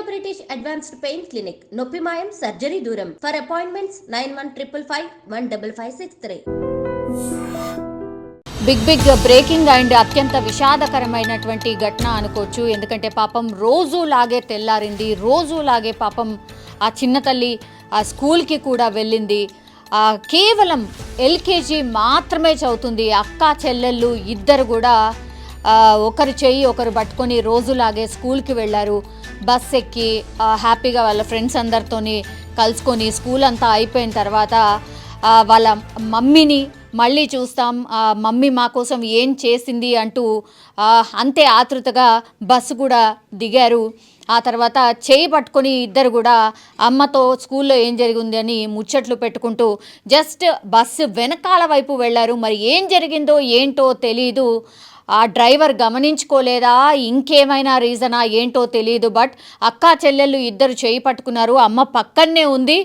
British advanced pain clinic నొప్పి మాయం surgery దూరం for appointments 9155515563. Big breaking and అత్యంత విషాదకరమైనటువంటి ఘటన అనుకోవచ్చు. ఎందుకంటే పాపం రోజులాగే తెల్లారింది, రోజులాగే పాపం ఆ చిన్న తల్లి ఆ స్కూల్కి కూడా వెళ్ళింది. కేవలం ఎల్కేజీ మాత్రమే చదువుతుంది. అక్క చెల్లెళ్ళు ఇద్దరు కూడా ఒకరు చెయ్యి ఒకరు పట్టుకొని రోజులాగే స్కూల్కి వెళ్ళారు. బస్ ఎక్కి హ్యాపీగా వాళ్ళ ఫ్రెండ్స్ అందరితోని కలుసుకొని స్కూల్ అంతా అయిపోయిన తర్వాత వాళ్ళ మమ్మీని మళ్ళీ చూస్తాం, మమ్మీ మా కోసం ఏం చేసింది అంటూ అంతే ఆతృతగా బస్సు కూడా దిగారు. ఆ తర్వాత చేయి పట్టుకొని ఇద్దరు కూడా అమ్మతో స్కూల్లో ఏం జరిగింది అని ముచ్చట్లు పెట్టుకుంటూ జస్ట్ బస్సు వెనకాల వైపు వెళ్ళారు. మరి ఏం జరిగిందో ఏంటో తెలీదు. ఆ డ్రైవర్ గమనించుకోలేదా, ఇంకేమైనా రీజనా ఏంటో తెలియదు. బట్ అక్కా చెల్లెళ్ళు ఇద్దరు చేయి పట్టుకున్నారు, అమ్మ పక్కనే ఉంది.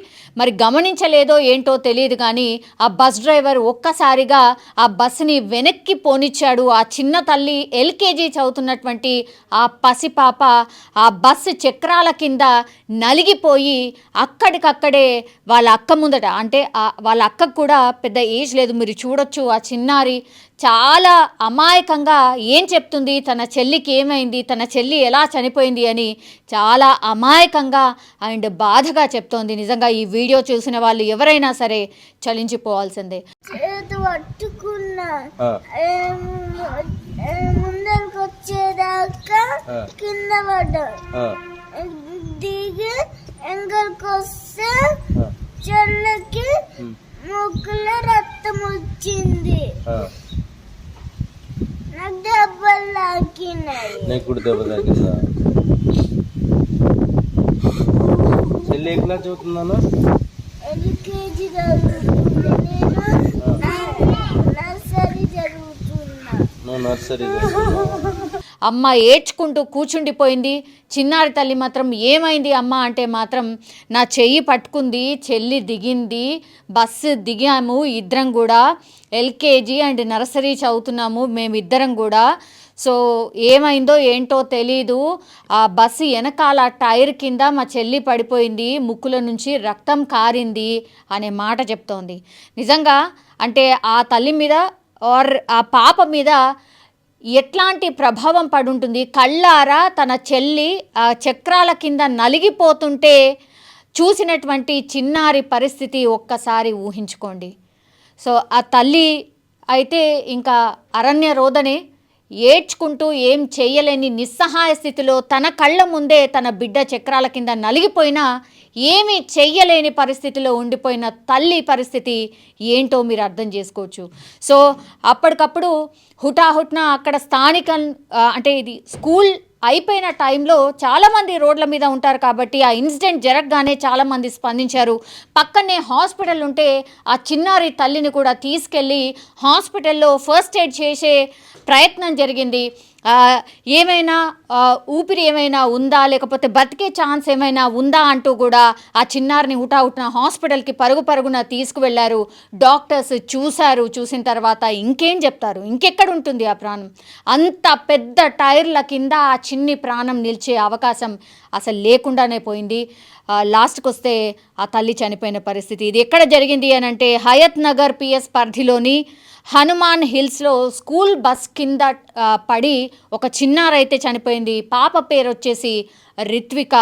మరి గమనించలేదో ఏంటో తెలియదు కానీ ఆ బస్ డ్రైవర్ ఒక్కసారిగా ఆ బస్సుని వెనక్కి పోనిచ్చాడు. ఆ చిన్న తల్లి ఎల్కేజీ చదువుతున్నటువంటి ఆ పసిపాప ఆ బస్సు చక్రాల కింద నలిగిపోయి అక్కడికక్కడే వాళ్ళ అక్క ముందట, అంటే వాళ్ళ అక్కకు కూడా పెద్ద ఏజ్ లేదు, మీరు చూడొచ్చు. ఆ చిన్నారి చాలా అమాయకంగా ఏం చెప్తుంది, తన చెల్లికి ఏమైంది, తన చెల్లి ఎలా చనిపోయింది అని చాలా అమాయకంగా అండ్ బాధగా చెప్తోంది. నిజంగా ఈ వీడియో చూసిన వాళ్ళు ఎవరైనా సరే చలించిపోవాల్సిందే. ముందరికి వచ్చేదాకా కింద పడ్డా, దిగి ఎంగల్కి వస్తే చెల్లకి ముక్కులో రక్తం వచ్చింది. నాకు దెబ్బలు తాకినాయి. చెల్లి ఏ క్లాస్ చదువుతున్నాను? ఎల్కేజీ చదువుతున్నా. నర్సరీ చదువుతున్నా. నర్సరీ. అమ్మ ఏడ్చుకుంటూ కూర్చుండిపోయింది. చిన్నారి తల్లి మాత్రం ఏమైంది అమ్మ అంటే మాత్రం నా చెయ్యి పట్టుకుంది, చెల్లి దిగింది, బస్సు దిగాము, ఇద్దరం కూడా ఎల్కేజీ అండ్ నర్సరీ చదువుతున్నాము మేమిద్దరం కూడా. సో ఏమైందో ఏంటో తెలీదు, ఆ బస్సు వెనకాల టైర్ కింద మా చెల్లి పడిపోయింది, ముక్కుల నుంచి రక్తం కారింది అనే మాట చెప్తోంది. నిజంగా అంటే ఆ తల్లి మీద ఆర్ ఆ పాప మీద ఎట్లాంటి ప్రభావం పడుంటుంది. కళ్ళారా తన చెల్లి ఆ చక్రాల కింద నలిగిపోతుంటే చూసినటువంటి చిన్నారి పరిస్థితి ఒక్కసారి ఊహించుకోండి. సో ఆ తల్లి అయితే ఇంకా అరణ్య రోదనే, ఏడ్చుకుంటూ ఏం చేయలేని నిస్సహాయ స్థితిలో తన కళ్ళ ముందే తన బిడ్డ చక్రాల కింద నలిగిపోయినా ఏమీ చెయ్యలేని పరిస్థితిలో ఉండిపోయిన తల్లి పరిస్థితి ఏంటో మీరు అర్థం చేసుకోవచ్చు. సో అప్పటికప్పుడు హుటాహుట్న అక్కడ స్థానిక అంటే ఇది స్కూల్ అయిపోయిన టైంలో చాలామంది రోడ్ల మీద ఉంటారు కాబట్టి ఆ ఇన్సిడెంట్ జరగగానే చాలామంది స్పందించారు. పక్కనే హాస్పిటల్ ఉంటే ఆ చిన్నారి తల్లిని కూడా తీసుకెళ్ళి హాస్పిటల్లో ఫస్ట్ ఎయిడ్ చేసే ప్రయత్నం జరిగింది. ఏమైనా ఊపిరి ఏమైనా ఉందా, లేకపోతే బతికే ఛాన్స్ ఏమైనా ఉందా అంటూ కూడా ఆ చిన్నారిని హుటాహుటిన హాస్పిటల్కి పరుగున తీసుకువెళ్ళారు. డాక్టర్స్ చూశారు. చూసిన తర్వాత ఇంకేం చెప్తారు, ఇంకెక్కడ ఉంటుంది ఆ ప్రాణం? అంత పెద్ద టైర్ల కింద ఆ చిన్ని ప్రాణం నిలిచే అవకాశం అసలు లేకుండానే పోయింది. లాస్ట్కి వస్తే ఆ తల్లి చనిపోయిన పరిస్థితి. ఇది ఎక్కడ జరిగింది అని అంటే హయత్ నగర్ పిఎస్ పరిధిలోని హనుమాన్ హిల్స్లో స్కూల్ బస్ కింద పడి ఒక చిన్నారైతే చనిపోయింది. పాప పేరు వచ్చేసి రిత్విక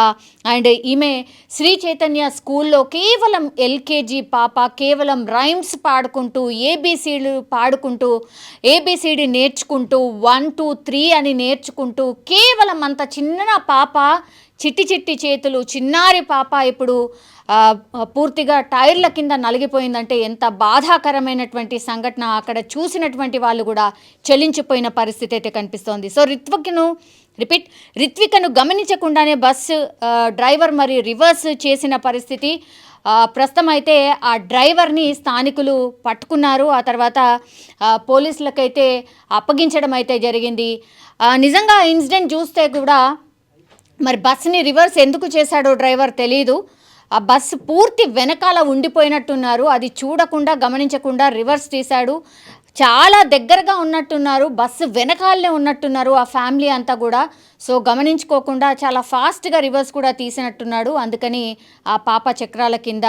అండ్ ఈమె శ్రీ చైతన్య స్కూల్లో కేవలం ఎల్కేజీ పాప, కేవలం రైమ్స్ పాడుకుంటూ ఏబీసీలు పాడుకుంటూ ఏబీసీడీ నేర్చుకుంటూ 1 2 3 అని నేర్చుకుంటూ కేవలం అంత చిన్న పాప, చిట్టి చేతులు, చిన్నారి పాప ఇప్పుడు పూర్తిగా టైర్ల కింద నలిగిపోయిందంటే ఎంత బాధాకరమైనటువంటి సంఘటన. అక్కడ చూసినటువంటి వాళ్ళు కూడా చలించిపోయిన పరిస్థితి అయితే కనిపిస్తోంది. సో రిత్వికను గమనించకుండానే బస్సు డ్రైవర్ మరి రివర్స్ చేసిన పరిస్థితి. ప్రస్తుతం అయితే ఆ డ్రైవర్ని స్థానికులు పట్టుకున్నారు. ఆ తర్వాత పోలీసులకైతే అప్పగించడం అయితే జరిగింది. నిజంగా ఇన్సిడెంట్ చూస్తే కూడా మరి బస్సుని రివర్స్ ఎందుకు చేశాడో డ్రైవర్ తెలీదు. ఆ బస్సు పూర్తి వెనకాల ఉండిపోయినట్టున్నారు, అది చూడకుండా గమనించకుండా రివర్స్ తీశాడు. చాలా దగ్గరగా ఉన్నట్టున్నారు, బస్సు వెనకాలనే ఉన్నట్టున్నారు ఆ ఫ్యామిలీ అంతా కూడా. సో గమనించుకోకుండా చాలా ఫాస్ట్గా రివర్స్ కూడా తీసినట్టున్నాడు. అందుకని ఆ పాప చక్రాల కింద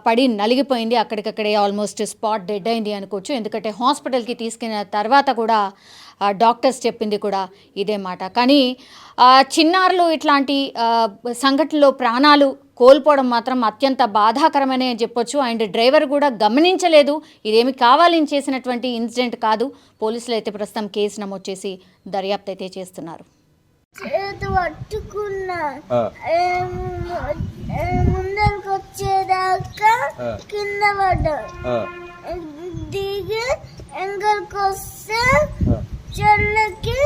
పడి నలిగిపోయింది, అక్కడికక్కడే ఆల్మోస్ట్ స్పాట్ డెడ్ అయింది అనుకోవచ్చు. ఎందుకంటే హాస్పిటల్కి తీసుకెళ్ళిన తర్వాత కూడా డాక్టర్స్ చెప్పింది కూడా ఇదే మాట. కానీ చిన్నారులు ఇట్లాంటి సంఘటనలో ప్రాణాలు కోల్పోవడం మాత్రం అత్యంత బాధాకరమనే చెప్పొచ్చు. అండ్ డ్రైవర్ కూడా గమనించలేదు, ఇదేమి కావాలని చేసినటువంటి ఇన్సిడెంట్ కాదు. పోలీసులు అయితే ప్రస్తుతం కేసు నమోదు చేసి దర్యాప్తు అయితే చేస్తున్నారు. చేతి పట్టుకున్నా ముందరికి వచ్చేదాకా కింద పడ్డా, దిగి ఎంగల్కి వస్తే చెల్లకి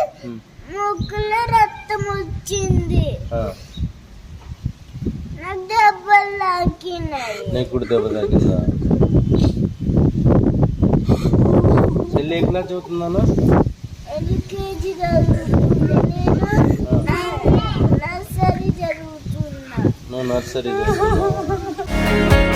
ముక్కులో రక్తం వచ్చింది, నాకు దెబ్బలు తాకినాయి. నీకు కూడా దెబ్బ తాకిందా? చెల్లి ఏ క్లాస్ చదువుతున్నాను? ఎల్కేజీ చదువుతున్నా, నేను నర్సరీ చదువుతున్నా. నువ్వు నర్సరీ చదువుతున్నావా?